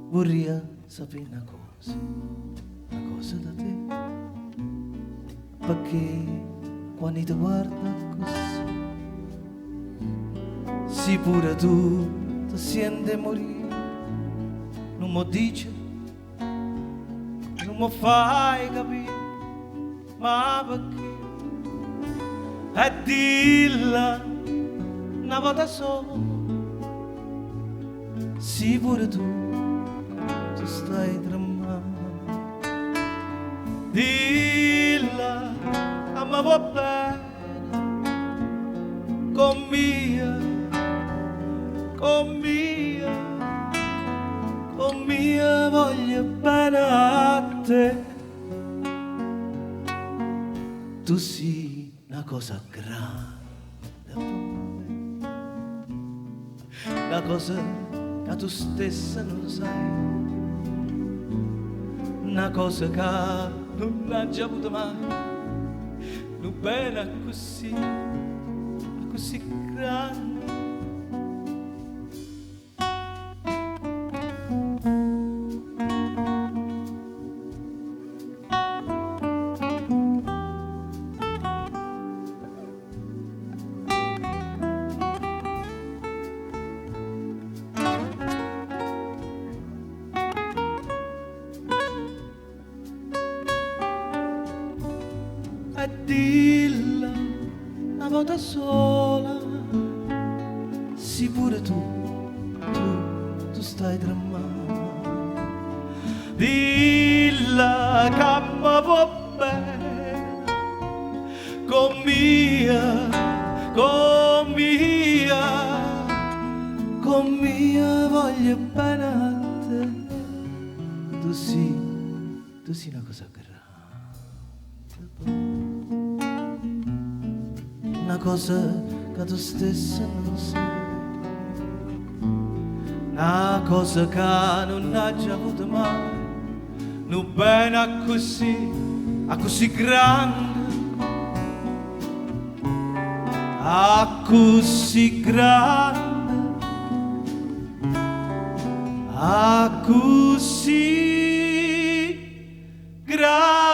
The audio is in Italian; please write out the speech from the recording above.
vorrei sapere una cosa da te, perché quando ti guarda così, sì pure tu ti senti morire, non mi dici, non mi fai capire, ma perché? E dilla una volta sola, sì pure tu stai tremando, dilla a me va bene, con mia, con mia, con mia voglio bene a te. Tu sei una cosa grande per me, una cosa che tu stessa non sai, una cosa che non ha già avuto mai, non bene così grande. E dilla una volta sola, sì pure tu stai tremando, dilla che mi va bene, con mia, con mia, con mia voglio bene a te. Tu sei una cosa grande, una cosa che tu stessa non sai, una cosa che non ha già avuto mai, non bene a così grande, a così grande, a così grande.